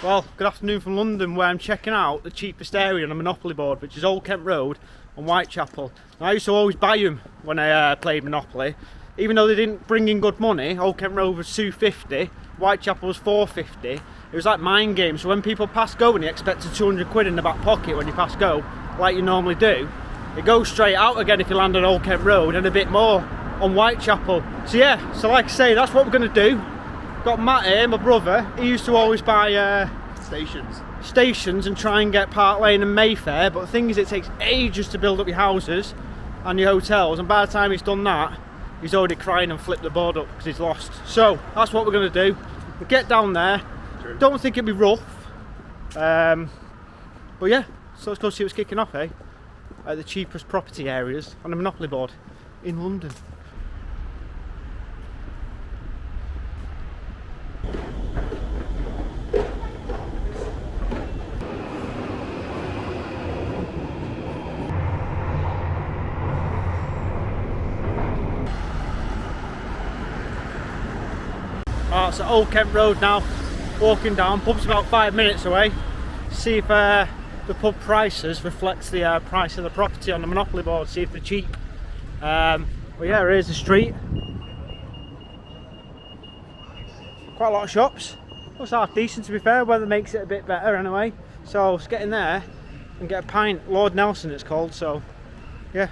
Well, good afternoon from London, where I'm checking out the cheapest area on a Monopoly board, which is Old Kemp Road and Whitechapel. Now, I used to always buy them when I played Monopoly. Even though they didn't bring in good money, Old Kemp Road was £2.50, Whitechapel was £4.50. It was like mind games, so when people pass go and you expected 200 quid in the back pocket when you pass go, like you normally do, it goes straight out again if you land on Old Kemp Road and a bit more on Whitechapel. So yeah, so like I say, that's what we're going to do. Got Matt here, my brother. He used to always buy stations and try and get Park Lane and Mayfair, but the thing is, it takes ages to build up your houses and your hotels, and by the time he's done that, he's already crying and flipped the board up because he's lost. So that's what we're going to do. We'll get down there. Don't think it'll be rough, but yeah, so let's go see what's kicking off, eh? At the cheapest property areas on the Monopoly board in London. Alright, so Old Kemp Road now, walking down. Pub's about 5 minutes away. See if the pub prices reflects the price of the property on the Monopoly board, see if they're cheap. Well yeah, here's the street. Quite a lot of shops. Looks half decent, to be fair. Weather makes it a bit better anyway. So let's get in there and get a pint. Lord Nelson it's called, so yeah.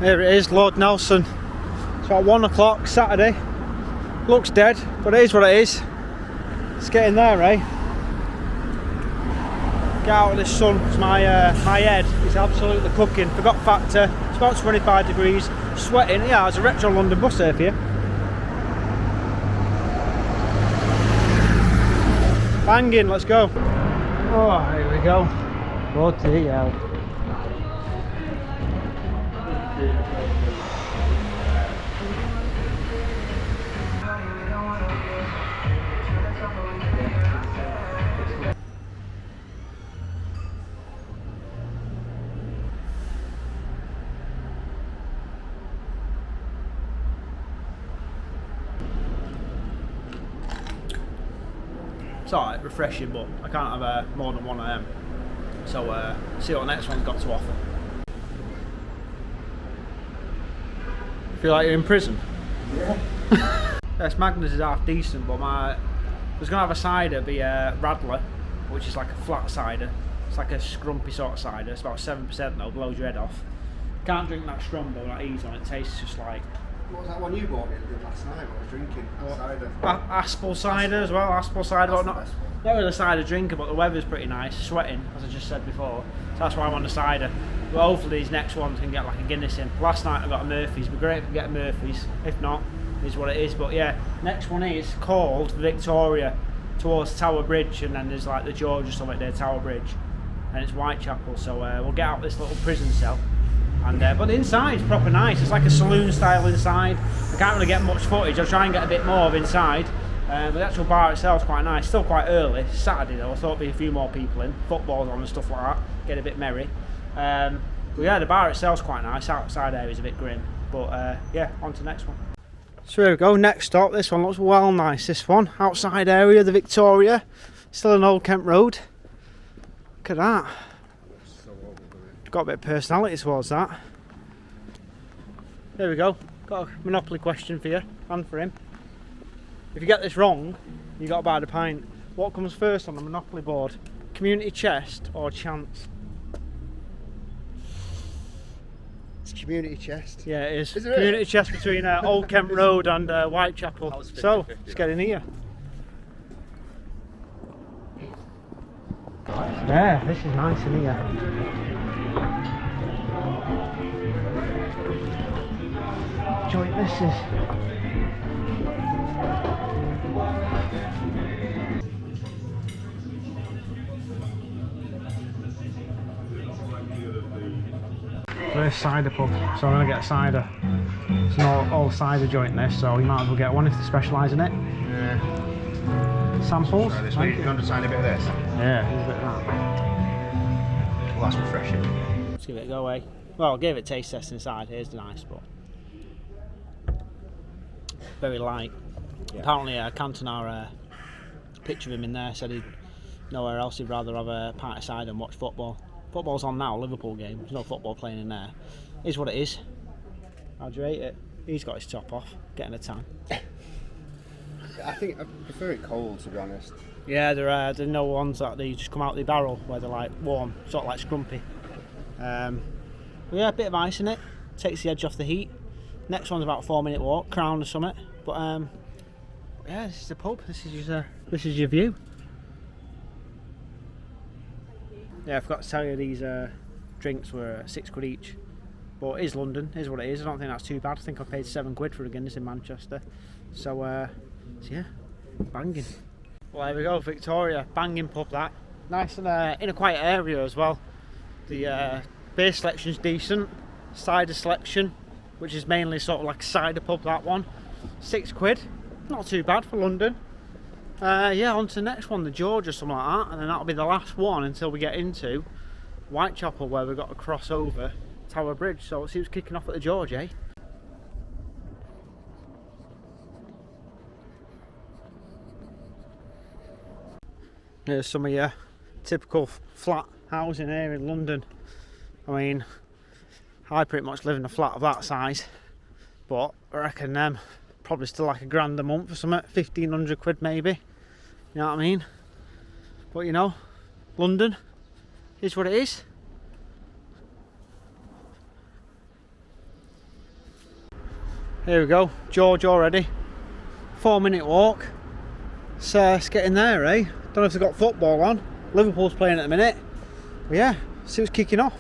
There it is, Lord Nelson. It's about 1 o'clock Saturday. Looks dead, but it is what it is. Let's get in there, eh? Get out of this sun, because my head is absolutely cooking. Forgot factor, it's about 25 degrees, sweating. Yeah, there's a retro London bus here for you. Banging, let's go. Oh, here we go. Bloody hell. It's alright, refreshing, but I can't have more than one of them. So see what the next one's got to offer. Feel like you're in prison? Yeah. Yes, Magnus is half decent, but I was going to have a cider, be a Radler, which is like a flat cider. It's like a scrumpy sort of cider. It's about 7% though, blows your head off. Can't drink that strong though, that ease on it. Tastes just like... What was that one you bought me last night? I was drinking cider. Aspel cider as well, Aspel cider. Not really a cider drinker, but the weather's pretty nice. Sweating, as I just said before. So that's why I'm on the cider. But hopefully these next ones can get like a Guinness in. Last night I got a Murphy's. It'd be great if we get a Murphy's. If not, it is what it is. But yeah, next one is called Victoria, towards Tower Bridge, and then there's like the George or something there, Tower Bridge, and it's Whitechapel. So we'll get out this little prison cell. And but the inside's proper nice. It's like a saloon style inside. I can't really get much footage. I'll try and get a bit more of inside. But the actual bar itself's quite nice. Still quite early. It's Saturday though. I thought there'd be a few more people in. Football's on and stuff like that. Get a bit merry. But yeah, the bar itself's quite nice. Outside area's a bit grim. But yeah, on to the next one. So here we go. Next stop. This one looks well nice. This one. Outside area, the Victoria. Still an Old Kemp Road. Look at that. Got a bit of personality towards that. There we go. Got a Monopoly question for you and for him. If you get this wrong, you got to buy the pint. What comes first on the Monopoly board? Community chest or chance? It's community chest. Yeah, it is. Is it Community really? chest between Old Kemp Road and Whitechapel. So let's get in here. Yeah, this is nice in here. Joint this is. First cider pub, so I'm going to get a cider. It's an all cider joint this, so you might as well get one if they specialise in it. Yeah. Samples? Try this week. You want to sign a bit of this? Yeah, here's a bit of that. nice and refreshing. Let's give it a go, eh? Well, I gave it taste test inside. Here's nice, but very light. Yeah. Apparently, Cantona picture of him in there said he'd nowhere else. He'd rather have a pint of cider and watch football. Football's on now, Liverpool game. There's no football playing in there. It is what it is. How'd you rate it? He's got his top off, getting a tan. I think I prefer it cold, to be honest. Yeah, there are no ones that they just come out of the barrel where they're like warm, sort of like scrumpy. But yeah, a bit of ice in it, takes the edge off the heat. Next one's about a 4-minute walk, Crown or something. But yeah, this is the pub. This is your view. Yeah, I forgot to tell you these drinks were £6 each. But it is London, is what it is. I don't think that's too bad. I think I paid £7 for a Guinness in Manchester. So yeah, banging. Well, there we go, Victoria, banging pub that. Nice and in a quiet area as well. The beer selection's decent. Cider selection, which is mainly sort of like a cider pub, that one. £6, not too bad for London. Yeah, on to the next one, the George or something like that, and then that'll be the last one until we get into Whitechapel, where we've got to cross over Tower Bridge. So let's see what's kicking off at the George, eh? Here's some of your typical flat housing here in London. I mean, I pretty much live in a flat of that size, but I reckon probably still like £1,000 a month or something, £1,500 maybe. You know what I mean? But you know, London is what it is. Here we go, George already. 4-minute walk. It's getting there, eh? Don't know if they've got football on. Liverpool's playing at the minute. But yeah, see what's kicking off.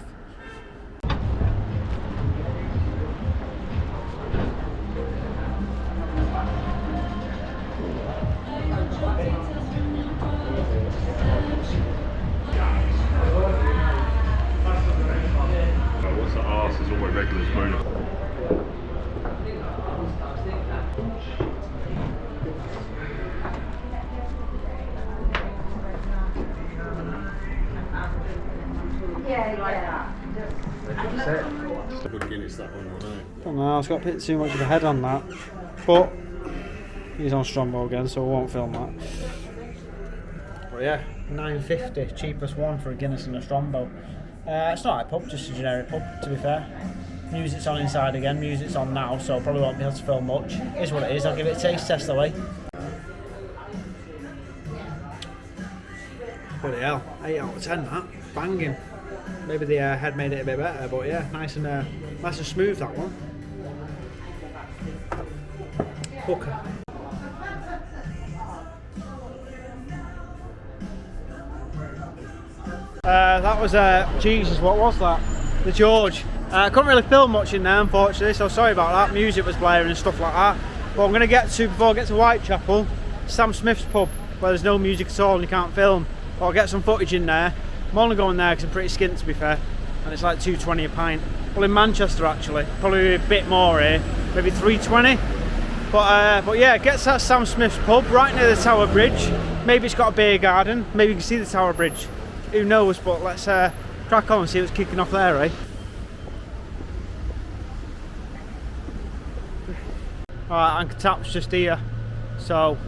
What's the arse is always regular spoon. It's a good Guinness, that one, I know. I don't know, I've got a bit too much of a head on that. But he's on Strongbow again, so I won't film that. But yeah, £9.50, cheapest one for a Guinness and a Strongbow. It's not like a pub, just a generic pub, to be fair. Music's on inside again, music's on now, so probably won't be able to film much. It is what it is, I'll give it a taste test away. Bloody hell, 8 out of 10 that, banging. Maybe the head made it a bit better, but yeah, nice and smooth that one. Hooker. That was Jesus, what was that? The George. I couldn't really film much in there, unfortunately, so sorry about that. Music was blaring and stuff like that. But I'm going to get to, before I get to Whitechapel, Sam Smith's pub, where there's no music at all and you can't film. But I'll get some footage in there. I'm only going there because I'm pretty skint, to be fair, and it's like £2.20 a pint. Well, in Manchester actually, probably a bit more here, maybe £3.20. But yeah, gets at Sam Smith's pub right near the Tower Bridge. Maybe it's got a beer garden. Maybe you can see the Tower Bridge. Who knows? But let's crack on and see what's kicking off there, eh? Alright, Anchor Tap's just here, so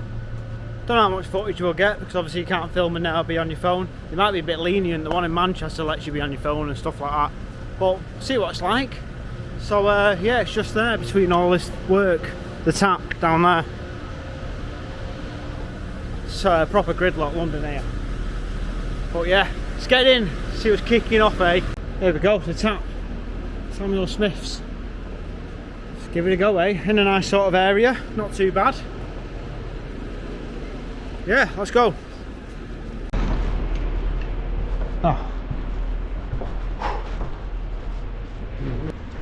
don't know how much footage we'll get because obviously you can't film and now be on your phone. It might be a bit lenient, the one in Manchester lets you be on your phone and stuff like that. But see what it's like. So yeah, it's just there between all this work. The tap down there. It's proper gridlock London here. But yeah, let's get in, see what's kicking off, eh? There we go, the tap. Samuel Smith's. Let's give it a go, eh? In a nice sort of area, not too bad. Yeah, let's go. Oh.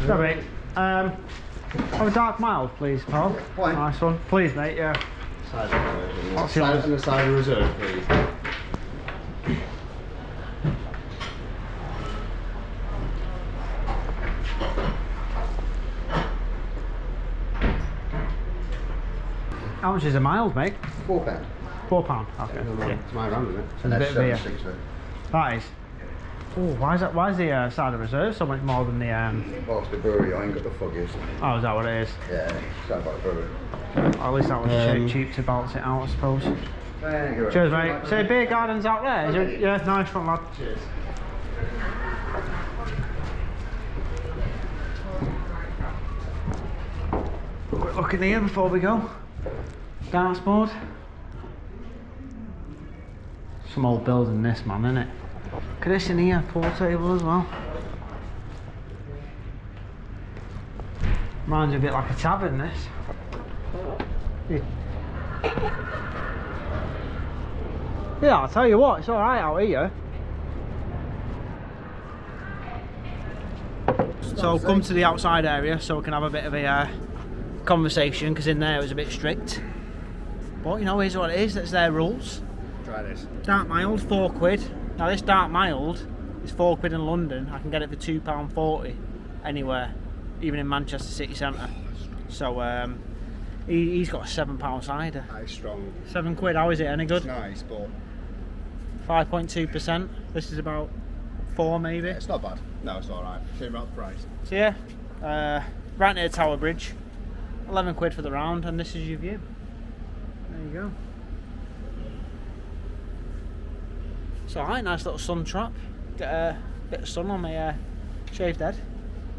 Sorry, have a dark mild, please, pal. Why? Nice one. Please, mate, yeah. What's yours? And a cider reserve, please. How much is a mild, mate? £4. £4. Okay. Yeah, Yeah. it's my round, isn't it? And a bit of beer. That is. Oh, why is the cider reserve so much more than the Well, it's the brewery, I ain't got the foggiest. Oh, is that what it is? Yeah, it's not about the brewery. Well, at least that was cheap to balance it out, I suppose. Thank you. Cheers, mate. Say beer gardens out there. Is it? Yeah, nice one, lad. Cheers. Quick look in here before we go. Darts board. Some old building this, man, isn't it? Look at this in here, pool table as well. Reminds me a bit like a tavern, this. Yeah, I'll tell you what, it's alright out here. So come to the outside area so we can have a bit of a conversation, because in there it was a bit strict. But you know, here's what it is, that's their rules. Try this. Dark mild, £4. Now this dark mild is £4 in London. I can get it for £2.40 anywhere, even in Manchester city centre. So he's got a £7 cider. That is strong. £7, how is it? Any good? It's nice, but 5.2%. This is about 4 maybe. it's not bad. No, it's alright. Came out the price. So yeah, right near Tower Bridge. £11 for the round, and this is your view. There you go. It's alright, nice little sun trap. Get a bit of sun on my shaved head.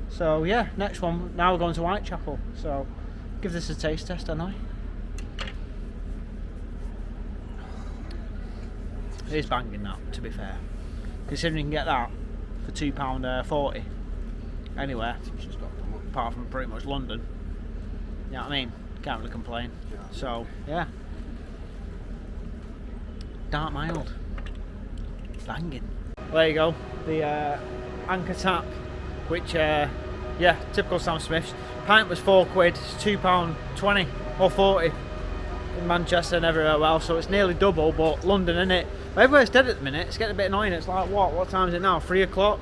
So yeah, next one, now we're going to Whitechapel. So give this a taste test, anyway. It is banging that, to be fair. Considering you can get that for £2.40 anywhere, apart from pretty much London. You know what I mean? Can't really complain. So yeah, dark mild, banging. There you go, the Anchor Tap, which yeah, typical Sam Smith's. Pint was £4, it's £2.20 or 40 in Manchester and everywhere else, so it's nearly double. But London, innit? But everywhere's dead at the minute. It's getting a bit annoying. It's like what time is it now? 3 o'clock,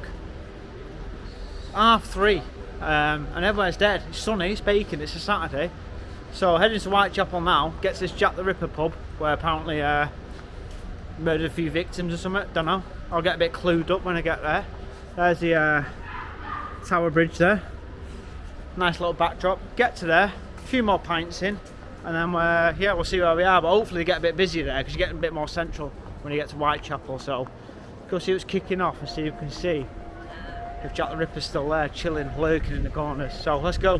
3:30, and everywhere's dead. It's sunny, it's baking, it's a Saturday. So heading to Whitechapel now. Get to this Jack the Ripper pub where apparently murdered a few victims or something. Don't know. I'll get a bit clued up when I get there. There's the Tower Bridge there. Nice little backdrop. Get to there, a few more pints in, and then yeah, we'll see where we are. But hopefully get a bit busier there, because you're getting a bit more central when you get to Whitechapel. So go see what's kicking off and see if you can see if Jack the Ripper's still there, chilling, lurking in the corners. So let's go.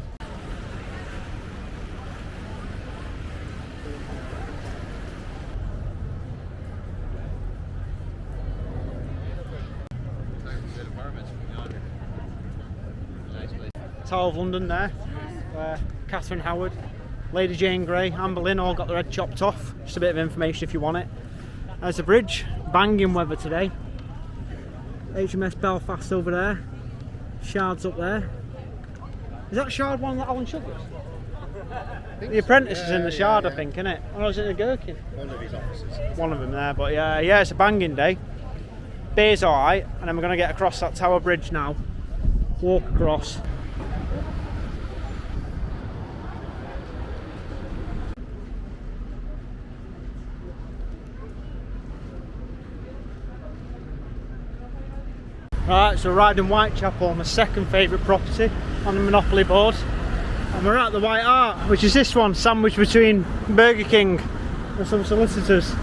Tower of London there, Catherine Howard, Lady Jane Grey, Amber Lynn all got their head chopped off. Just a bit of information if you want it. There's the bridge, banging weather today. HMS Belfast over there, Shard's up there. Is that Shard one that Alan Sugars? The Apprentice is in the Shard, I think, isn't it? Or is it the Gherkin? One of his offices. One of them there, but yeah, it's a banging day. Beer's alright, and then we're going to get across that Tower Bridge now. Walk across. Right, so we're riding Whitechapel, my second favourite property on the Monopoly board. And we're at the White Hart, which is this one, sandwiched between Burger King and some solicitors.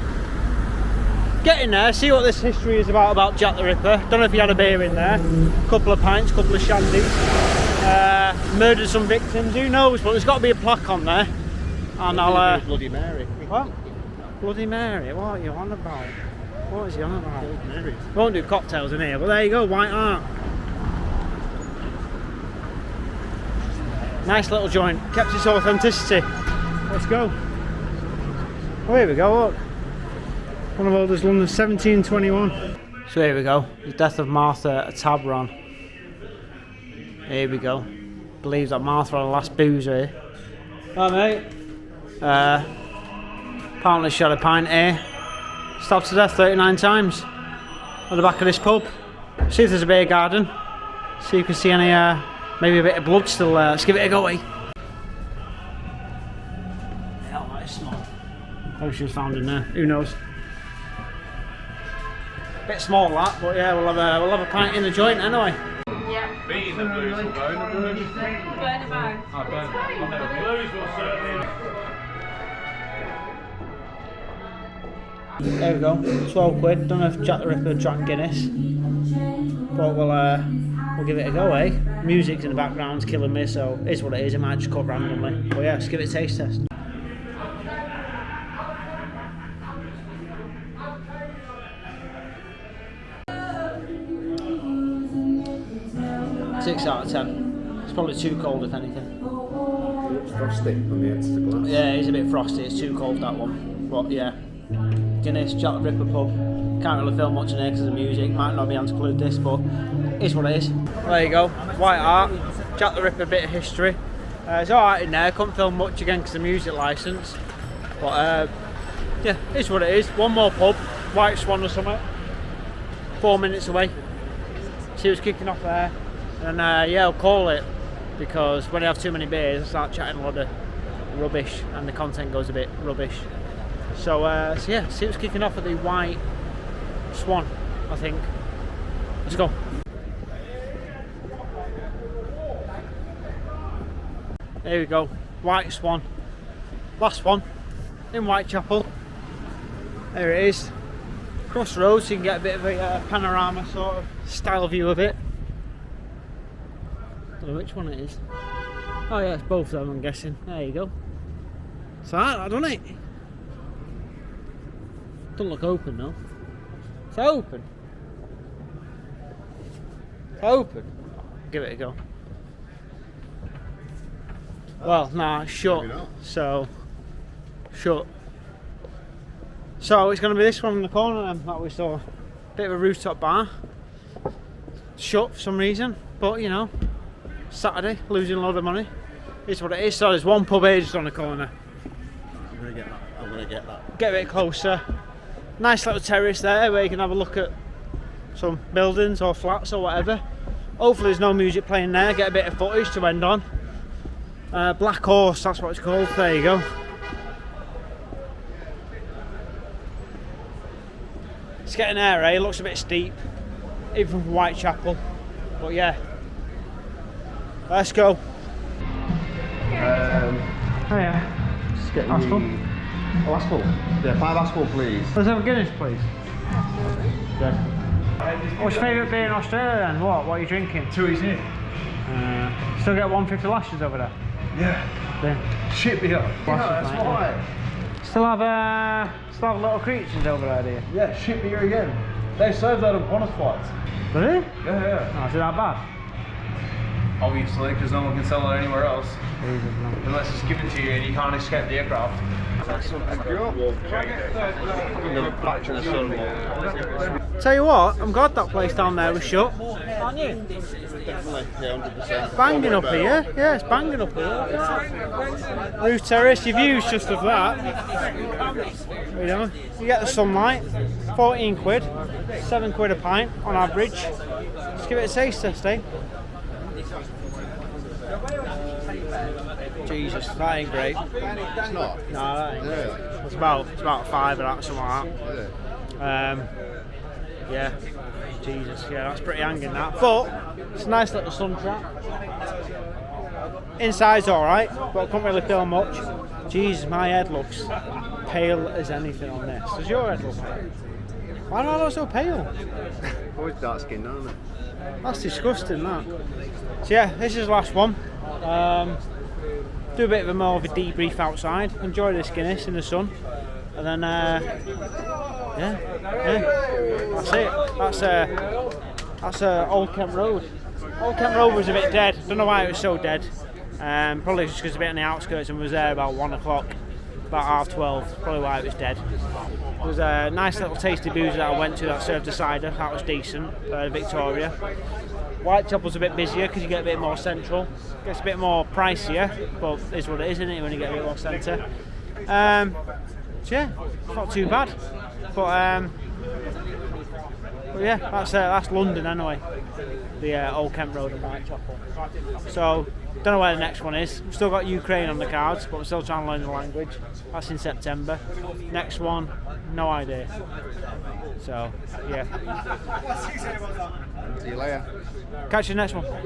Get in there, see what this history is about Jack the Ripper. Don't know if he had a beer in there. Couple of pints, couple of shandies. Murdered some victims, who knows, but there's got to be a plaque on there. And I'll... Bloody Mary. What? Bloody Mary, what are you on about? What is he on about? We won't do cocktails in here, but there you go, White Hart. Nice little joint, kept its authenticity. Let's go. Oh, here we go, look. One of oldest London, 1721. So here we go, the death of Martha, a tab run. Here we go. Believes that Martha had the last boozer here. Hi mate. Apparently she had a pint here. Stabbed to death 39 times at the back of this pub. See if there's a beer garden. See if you can see any, maybe a bit of blood still there. Let's give it a go, eh? Hell, that is small. Hope she was found in there. Who knows? Bit small that, but yeah, we'll have a pint in the joint anyway. Yeah. Being the blues will go in the blues. Burn them out. I burn. The blues will certainly. There we go, 12 quid. Don't know if Jack the Ripper drank Guinness, but we'll give it a go, eh? Music's in the background's killing me, so it is what it is. It might just cut randomly, but yeah, let's give it a taste test. 6 out of 10. It's probably too cold if anything. It's frosty on the extra glass. Yeah, it's a bit frosty, it's too cold that one. But yeah, Guinness, Jack the Ripper pub. Can't really film much in here because of the music. Might not be able to include this, but it is what it is. There you go, White Hart, Jack the Ripper, bit of history. It's alright in there, couldn't film much again because of the music licence. But yeah, it's what it is. One more pub, White Swan or something. 4 minutes away. See who's kicking off there. And yeah, I'll call it, because when I have too many beers I start chatting a lot of rubbish and the content goes a bit rubbish. So yeah, see who's kicking off at the White Swan, I think. Let's go. There we go, White Swan. Last one in Whitechapel. There it is. Crossroads, so you can get a bit of a panorama sort of style view of it. Don't know which one it is. Oh yeah, it's both of them, I'm guessing. There you go. It's that, doesn't it? Doesn't look open though. It's open. It's open. Give it a go. Well, nah, it's shut. So, shut. So it's going to be this one in the corner then, that we saw. Bit of a rooftop bar. Shut for some reason, but you know, Saturday, losing a load of money. It's what it is. So there's one pub here just on the corner. I'm gonna get that. I'm gonna get that. Get a bit closer. Nice little terrace there where you can have a look at some buildings or flats or whatever. Hopefully there's no music playing there. Get a bit of footage to end on. Black Horse, that's what it's called. There you go. It's getting there, eh? It looks a bit steep, even from Whitechapel. But yeah, let's go. Oh yeah. Just get Asphalt? Oh, asphalt. Yeah, 5 asphalt, please. Let's have a Guinness, please. Good. What's your favourite beer in Australia then? What are you drinking? Toutist. Still get 150 lashes over there? Yeah. Shit beer. That's why. Still have little creatures over there, do you? Yeah, shit beer again. They serve that on bonus flights. Really? Yeah. Oh, is it that bad? Obviously, because no one can sell it anywhere else. Jesus, no. Unless it's given to you and you can't escape the aircraft. Tell you what, I'm glad that place down there was shut. Aren't you? Definitely, yeah, 100%. Banging up here. Yeah, it's banging up here. Roof terrace, your view's just of that. You know, you get the sunlight. 14 quid, 7 quid a pint on average. Let's give it a taste test, eh? Jesus, that ain't great. It's not. No, that ain't great. Really? It's about 5 of that, something like that. Yeah, Jesus, yeah, that's pretty hanging that. But it's a nice little sun trap. Inside's alright, but I couldn't really feel much. Jesus, my head looks pale as anything on this. Does your head look pale? Why do I look so pale? Always dark skin, aren't it? That's disgusting, that. So yeah, this is the last one. Do a bit of a more of a debrief outside. Enjoy this Guinness in the sun, and then yeah, that's it. That's Old Kemp Road. Old Kemp Road was a bit dead. Don't know why it was so dead. Probably just because it's a bit on the outskirts and was there about 1 o'clock, about 12:30. Probably why it was dead. There was a nice little tasty boozer that I went to that served a cider. That was decent. Victoria. Whitechapel's a bit busier because you get a bit more central. Gets a bit more pricier, but it's what it is, isn't it, when you get a bit more centre. So yeah, it's not too bad. But But yeah, that's London anyway. The old Kemp Road and Whitechapel. So, don't know where the next one is. We've still got Ukraine on the cards, but we're still trying to learn the language. That's in September. Next one, no idea. So, yeah. See you later. Catch you next one.